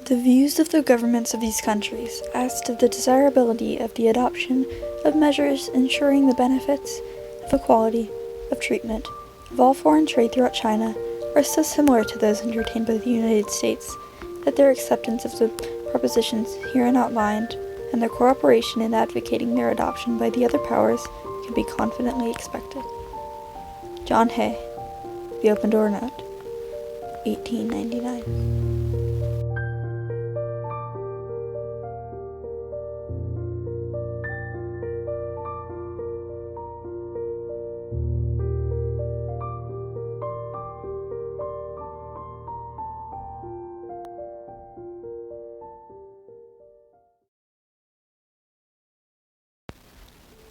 The views of the governments of these countries as to the desirability of the adoption of measures ensuring the benefits of equality of treatment of all foreign trade throughout China are so similar to those entertained by the United States that their acceptance of the propositions herein outlined and their cooperation in advocating their adoption by the other powers can be confidently expected. John Hay, The Open Door Note, 1899.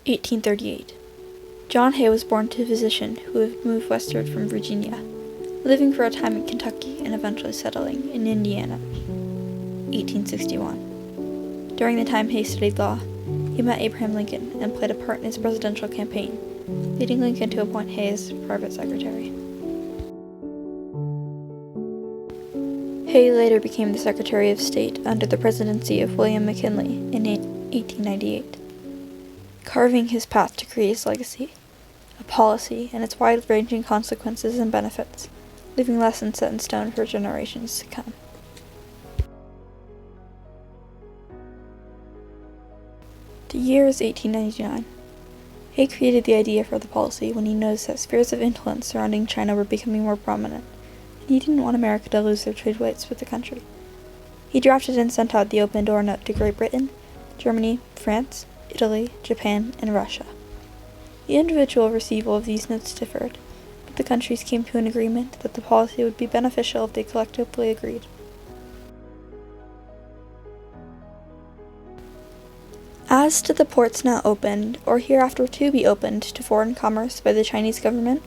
1838. John Hay was born to a physician who had moved westward from Virginia, living for a time in Kentucky and eventually settling in Indiana. 1861. During the time Hay studied law, he met Abraham Lincoln and played a part in his presidential campaign, leading Lincoln to appoint Hay as private secretary. Hay later became the Secretary of State under the presidency of William McKinley in 1898. Carving his path to create his legacy, a policy and its wide-ranging consequences and benefits, leaving lessons set in stone for generations to come. The year is 1899. Hay created the idea for the policy when he noticed that spheres of influence surrounding China were becoming more prominent, and he didn't want America to lose their trade rights with the country. He drafted and sent out the Open Door Note to Great Britain, Germany, France, Italy, Japan, and Russia. The individual receival of these notes differed, but the countries came to an agreement that the policy would be beneficial if they collectively agreed. As to the ports now opened, or hereafter to be opened to foreign commerce by the Chinese government,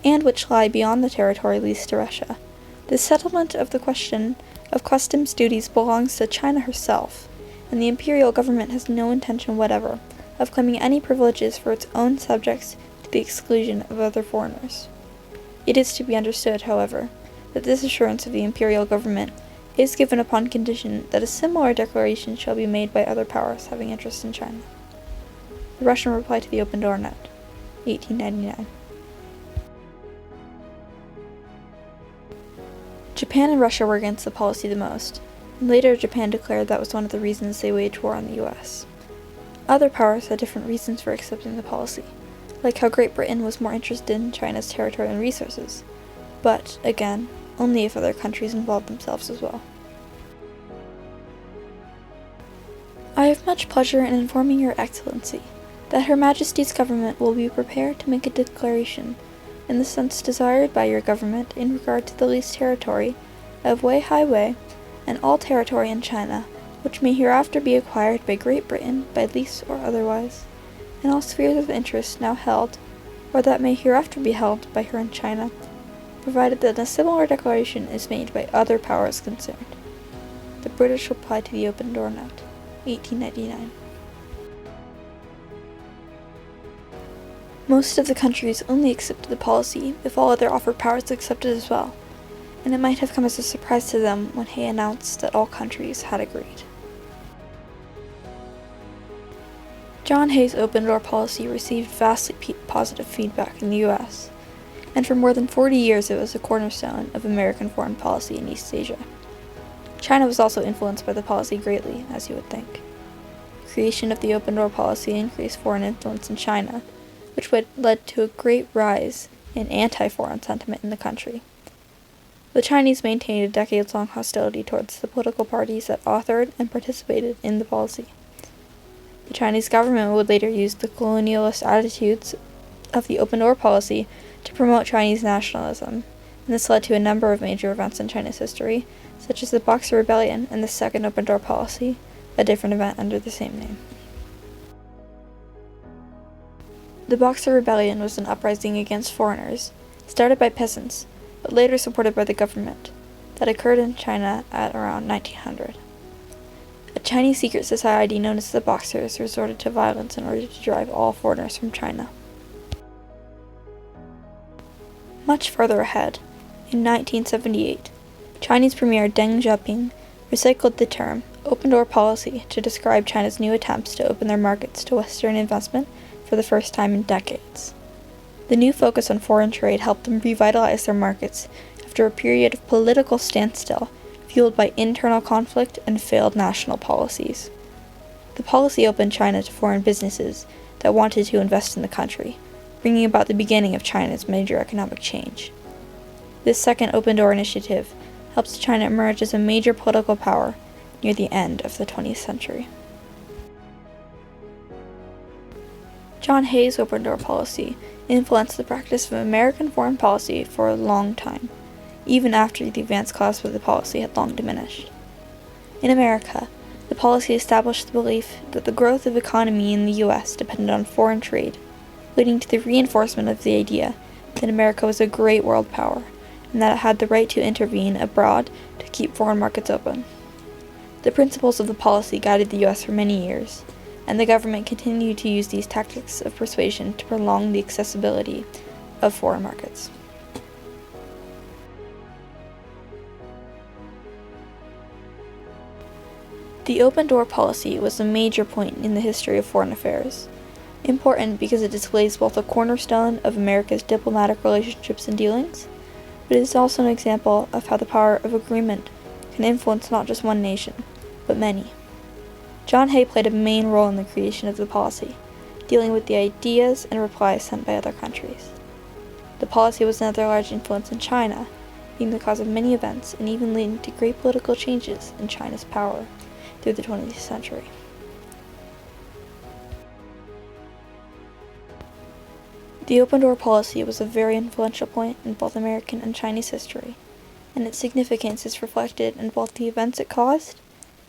and which lie beyond the territory leased to Russia, the settlement of the question of customs duties belongs to China herself, and the imperial government has no intention whatever of claiming any privileges for its own subjects to the exclusion of other foreigners. It is to be understood, however, that this assurance of the imperial government is given upon condition that a similar declaration shall be made by other powers having interest in China. The Russian reply to the Open Door Note, 1899. Japan and Russia were against the policy the most, and later Japan declared that was one of the reasons they waged war on the U.S. Other powers had different reasons for accepting the policy, like how Great Britain was more interested in China's territory and resources, but, again, only if other countries involved themselves as well. I have much pleasure in informing Your Excellency that Her Majesty's government will be prepared to make a declaration in the sense desired by your government in regard to the leased territory of Weihai Wei and all territory in China, which may hereafter be acquired by Great Britain by lease or otherwise, and all spheres of interest now held, or that may hereafter be held by her in China, provided that a similar declaration is made by other powers concerned. The British reply to the Open Door Note, 1899. Most of the countries only accepted the policy if all other offered powers accepted as well, and it might have come as a surprise to them when Hay announced that all countries had agreed. John Hay's open door policy received vastly positive feedback in the U.S., and for more than 40 years it was a cornerstone of American foreign policy in East Asia. China was also influenced by the policy greatly, as you would think. The creation of the open door policy increased foreign influence in China, which led to a great rise in anti-foreign sentiment in the country. The Chinese maintained a decades-long hostility towards the political parties that authored and participated in the policy. The Chinese government would later use the colonialist attitudes of the open door policy to promote Chinese nationalism, and this led to a number of major events in China's history, such as the Boxer Rebellion and the Second Open Door Policy, a different event under the same name. The Boxer Rebellion was an uprising against foreigners, started by peasants, but later supported by the government, that occurred in China at around 1900. A Chinese secret society known as the Boxers resorted to violence in order to drive all foreigners from China. Much further ahead, in 1978, Chinese Premier Deng Xiaoping recycled the term open door policy to describe China's new attempts to open their markets to Western investment for the first time in decades. The new focus on foreign trade helped them revitalize their markets after a period of political standstill fueled by internal conflict and failed national policies. The policy opened China to foreign businesses that wanted to invest in the country, bringing about the beginning of China's major economic change. This second open door initiative helped China emerge as a major political power near the end of the 20th century. John Hay's open door policy influenced the practice of American foreign policy for a long time, even after the advance caused by the policy had long diminished. In America, the policy established the belief that the growth of economy in the U.S. depended on foreign trade, leading to the reinforcement of the idea that America was a great world power and that it had the right to intervene abroad to keep foreign markets open. The principles of the policy guided the U.S. for many years, and the government continued to use these tactics of persuasion to prolong the accessibility of foreign markets. The open door policy was a major point in the history of foreign affairs, important because it displays both a cornerstone of America's diplomatic relationships and dealings, but it is also an example of how the power of agreement can influence not just one nation, but many. John Hay played a main role in the creation of the policy, dealing with the ideas and replies sent by other countries. The policy was another large influence in China, being the cause of many events and even leading to great political changes in China's power through the 20th century. The open door policy was a very influential point in both American and Chinese history, and its significance is reflected in both the events it caused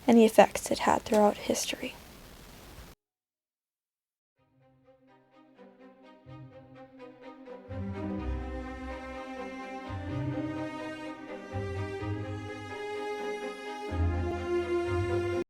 and the effects it had throughout history.